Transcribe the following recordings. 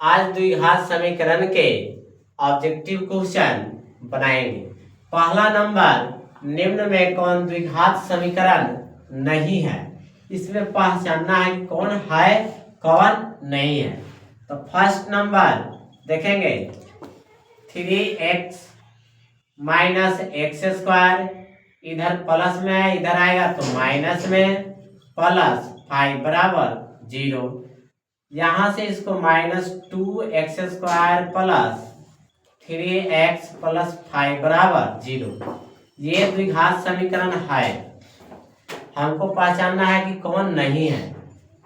आज द्विघात समीकरण के ऑब्जेक्टिव क्वेश्चन बनाएंगे। पहला नंबर, निम्न में कौन द्विघात समीकरण नहीं है। इसमें पहचानना है कौन है कौन नहीं है। तो फर्स्ट नंबर देखेंगे 3x माइनस एक्स स्क्वायर, इधर प्लस में है इधर आएगा तो माइनस में, प्लस 5 बराबर 0। यहां से इसको -2x square plus 3x plus 5 बराबर 0। ये द्विघात समीकरण है। हमको पहचानना है कि कौन नहीं है।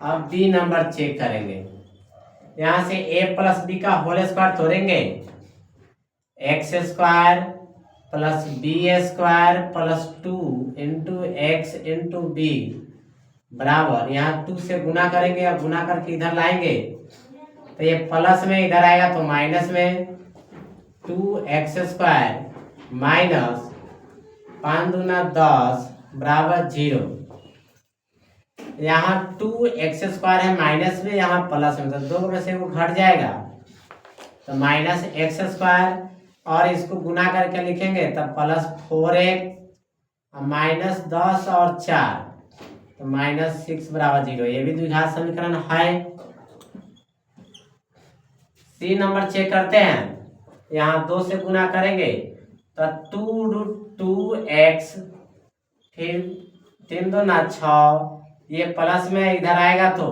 अब बी नंबर चेक करेंगे। यहां से a प्लस बी का होल स्क्वायर तोड़ेंगे, x square plus b square plus 2 into x into b बराबर, यहाँ 2 से गुना करेंगे और गुना करके इधर लाएंगे तो ये प्लस में इधर आएगा तो माइनस में 2x स्क्वायर माइनस 5 दूना 10 बराबर 0। यहाँ 2x स्क्वायर है माइनस में, यहाँ प्लस में, तो दो में से वो घट जाएगा तो माइनस एक्स स्क्वायर, और इसको गुना करके लिखेंगे तब प्लस 4x माइनस 10 और 4 तो -6 बराबर 0। ये भी द्विघात समीकरण है। सी नंबर चेक करते हैं। यहाँ 2 से गुना करेंगे तो 2√2x, फिर 3 दूना 6, ये प्लस में इधर आएगा तो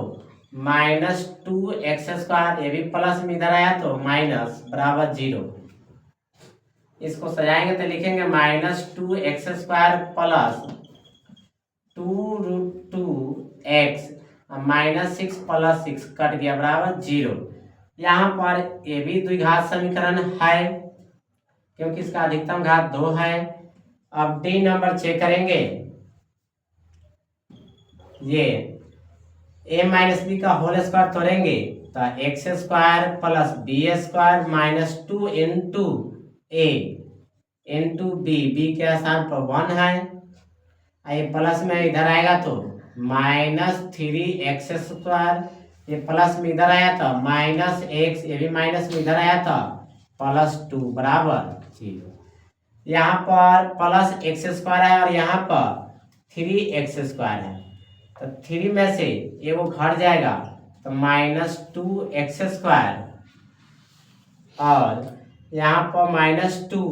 -2x स्क्वायर, ये भी प्लस में इधर आया तो माइनस बराबर 0। इसको सजाएंगे तो लिखेंगे -2x square plus 2√2x -6 plus 6 cut गया बराबर 0। यहाँ पर ये भी द्विघात समीकरण है क्योंकि इसका अधिकतम घात 2 है। अब डी नंबर चेक करेंगे। ये a माइनस बी का होल स्क्वायर तोड़ेंगे तो x square plus b square minus 2 into a into b के स्थान पर 1 है, ये प्लस में इधर आएगा तो -3x स्क्वायर, ये प्लस में इधर आया था -x, ये भी माइनस में इधर आया था +2 बराबर 0। यहाँ पर प्लस एक्स स्क्वायर है और यहाँ पर 3x स्क्वायर है तो 3 में से ये वो घट जाएगा तो -2x स्क्वायर, और यहाँ पर -2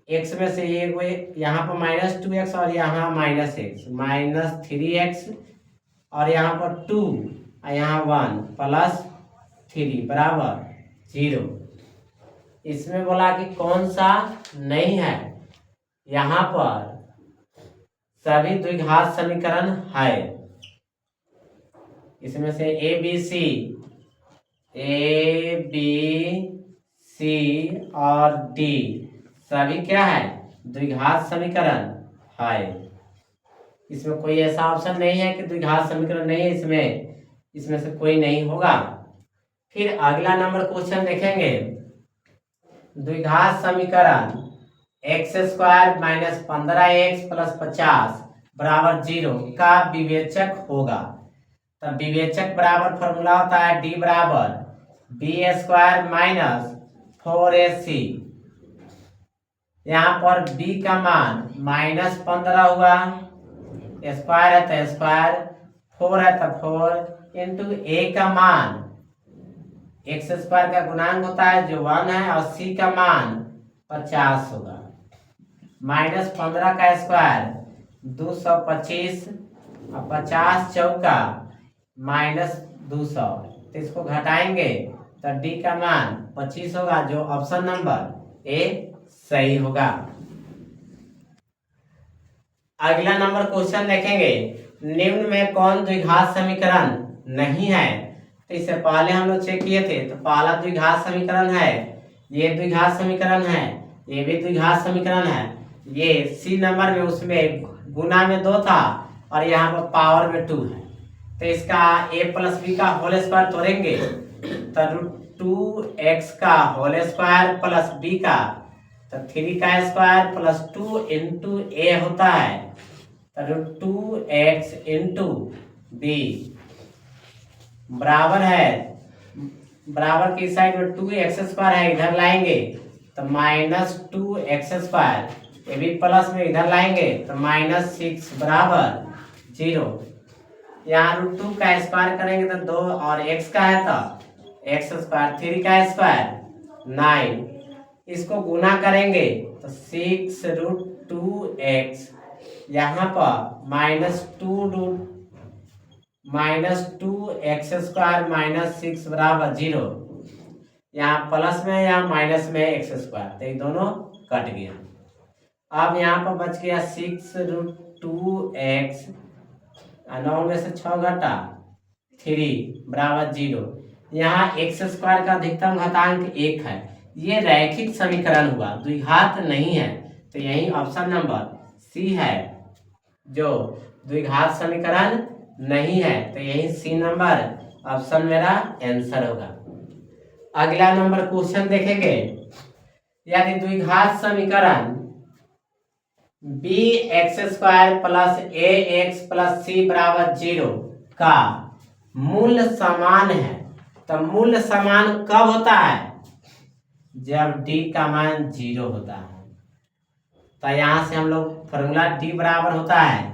x में से ये वो यहाँ पर -2x और यहाँ -x -3x, और यहाँ पर 2 और यहाँ 1 प्लस 3 बराबर 0। इसमें बोला कि कौन सा नहीं है। यहाँ पर सभी द्विघात समीकरण है। इसमें से ए बी सी और डी सभी क्या है द्विघात समीकरण है। इसमें कोई ऐसा ऑप्शन नहीं है कि द्विघात समीकरण नहीं है, इसमें से कोई नहीं होगा। फिर अगला नंबर क्वेश्चन देखेंगे। द्विघात समीकरण x square minus 15x plus 50 बराबर 0 का विवेचक होगा। तब विवेचक बराबर फॉर्मूला होता है डी बराबर बी स्क्वायर माइनस 4ac। यहाँ पर b का मान -15 हुआ, स्क्वायर है तो स्क्वायर, 4 है तो 4 इंटू a का मान एक्स स्क्वायर का गुणांक होता है जो 1 है, और c का मान 50 होगा। -15 का स्क्वायर 225 और 50 चौका -200, तो इसको घटाएंगे तो डी का मान 25 होगा, जो ऑप्शन नंबर ए सही होगा। अगला नंबर क्वेश्चन देखेंगे। निम्न में कौन द्विघात समीकरण नहीं है। तो इससे पहले हम लोग चेक किए थे तो पहला द्विघात समीकरण है, ये द्विघात समीकरण है, ये भी द्विघात समीकरण है। ये सी नंबर में उसमें गुना में 2 था और यहाँ पर पावर में 2 है, तो इसका a प्लस बी का होल स्क्वायर तोड़ेंगे तो √2x का होल स्क्वायर प्लस b का तो 3 का स्क्वायर प्लस 2 इंटू a होता है तो √2x इंटू b बराबर है बराबर की साइड में 2x² है, इधर लाएंगे तो -2x², ये भी प्लस में इधर लाएंगे तो -6 बराबर 0। यहाँ √2 का स्क्वायर करेंगे तो 2 और x का है तो x², 3 का स्क्वायर 9, इसको गुना करेंगे तो 6√2x, यहाँ पर -2x² -6 बराबर 0। यहाँ प्लस में यहाँ माइनस में x², तो ये दोनों कट गया। अब यहाँ पर बच गया 6√2x, 9 में से 6 घटा 3 बराबर 0। यहाँ x² का अधिकतम घातांक 1 है। ये रैखिक समीकरण हुआ, द्विघात नहीं है, तो यही ऑप्शन नंबर सी है जो द्विघात समीकरण नहीं है, तो यही सी नंबर ऑप्शन मेरा आंसर होगा। अगला नंबर क्वेश्चन देखेंगे, यदि द्विघात समीकरण bx² + ax + c बराबर 0 का मूल समान है, तो मूल समान कब होता है? जब d का मान 0 होता है। तो यहाँ से हम लोग फॉर्मूला d बराबर होता है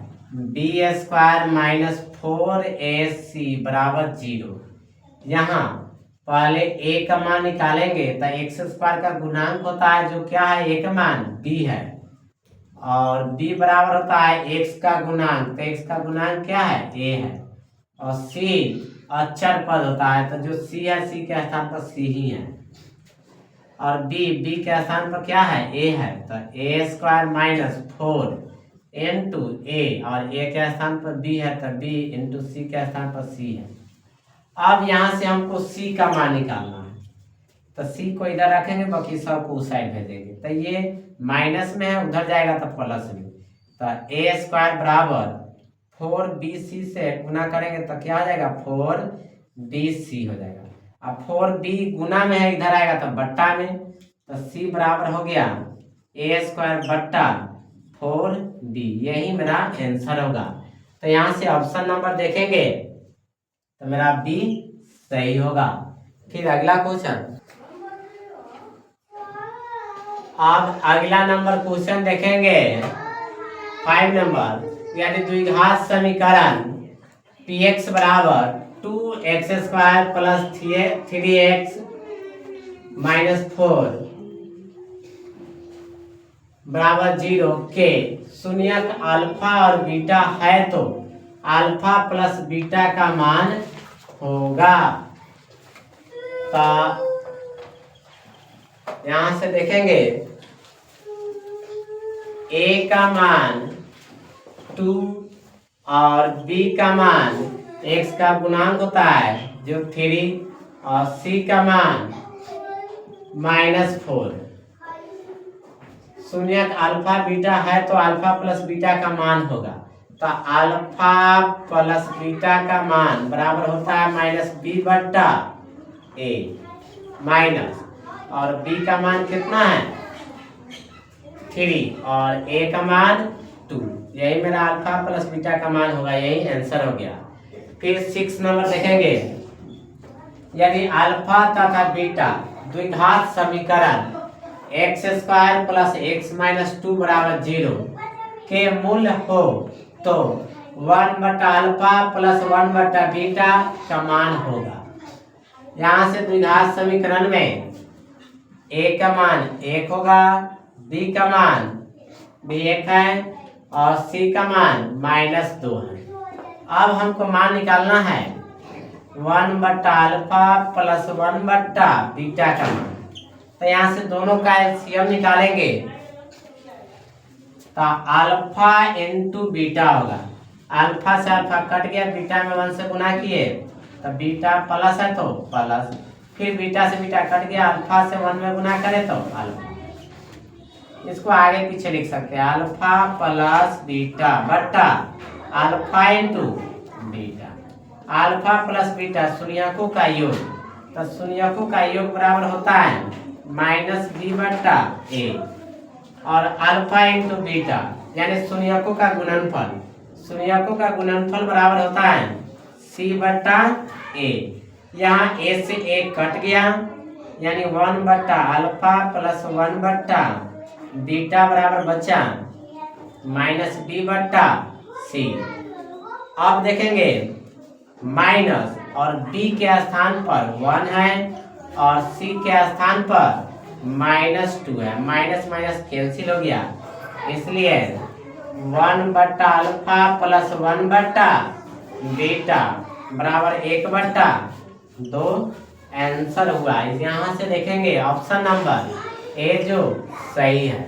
b² - 4ac बराबर 0। यहाँ पहले a का मान निकालेंगे तो x² का गुणांक होता है जो क्या है, a का मान b है, और b बराबर होता है x का गुणांक, तो x का गुणांक क्या है, a है, और c अचर पद होता है, तो जो c है c के स्थान पर c ही है, और b के स्थान पर क्या है, a है, तो a² - 4 into a, और a के स्थान पर b है तो b into c के स्थान पर c है। अब यहाँ से हमको c का मान निकालना है, तो c को इधर रखेंगे, बाकी सब को उस साइड भेजेंगे, तो ये माइनस में है, उधर जाएगा तो प्लस में, तो a² बराबर 4bc से गुना करेंगे तो क्या हो जाएगा, 4bc हो जाएगा। अब 4b गुना में है, इधर आएगा तो बट्टा में, तो c बराबर हो गया a² बट्टा 4b, यही मेरा आंसर होगा। तो यहाँ से ऑप्शन नंबर देखेंगे तो मेरा बी सही होगा। फिर अगला क्वेश्चन, अब अगला नंबर क्वेश्चन देखेंगे 5 नंबर, यदि द्विघात समीकरण px बराबर 2x² + 3x - 4 बराबर 0 के शून्यक अल्फा और बीटा है, तो अल्फा प्लस बीटा का मान होगा। तो यहां से देखेंगे a का मान 2 और b का मान x का गुणांक होता है जो 3, और c का मान -4। शून्यक अल्फा बीटा है तो अल्फा प्लस बीटा का मान होगा, तो अल्फा प्लस बीटा का मान बराबर होता है -b/a माइनस, और b का मान कितना है 3 और a का मान 2, यही मेरा अल्फा प्लस बीटा का मान होगा, यही आंसर हो गया। फिर 6 नंबर देखेंगे, यदि अल्फा तथा बीटा द्विघात समीकरण x² + x - 2 बराबर 0 के मूल हो, तो 1/अल्फा प्लस 1/बीटा का मान होगा। यहाँ से द्विघात समीकरण में a का मान 1 होगा, b का मान भी 1 है, और c का मान -2 है। अब हमको मान निकालना है 1/अल्फा प्लस 1/बीटा का मान, तो यहाँ से दोनों का एलसीएम निकालेंगे तो अल्फा इंटू बीटा होगा। अल्फा से अल्फा कट गया, बीटा में 1 से गुना किए तो बीटा प्लस है तो प्लस, फिर बीटा से बीटा कट गया, अल्फा से 1 में गुना करें तो अल्फा। इसको आगे पीछे लिख सकते हैं, अल्फा प्लस बीटा बट्टा alpha into beta. Alpha plus beta शून्यकों का योग, तो शून्यकों का योग बराबर होता है -b/a, और अल्फा इंटू बीटा यानी शून्यकों का गुणनफल, शून्यकों का गुणनफल बराबर होता है c/a। यहाँ ए से एक कट गया, यानी 1/अल्फा प्लस 1/बीटा बराबर बचा -b/c। अब देखेंगे माइनस और b के स्थान पर 1 है और c के स्थान पर -2 है, माइनस माइनस कैंसिल हो गया, इसलिए 1/अल्फा प्लस 1/बीटा बराबर 1/2 आंसर हुआ। यहाँ से देखेंगे ऑप्शन नंबर ए जो सही है।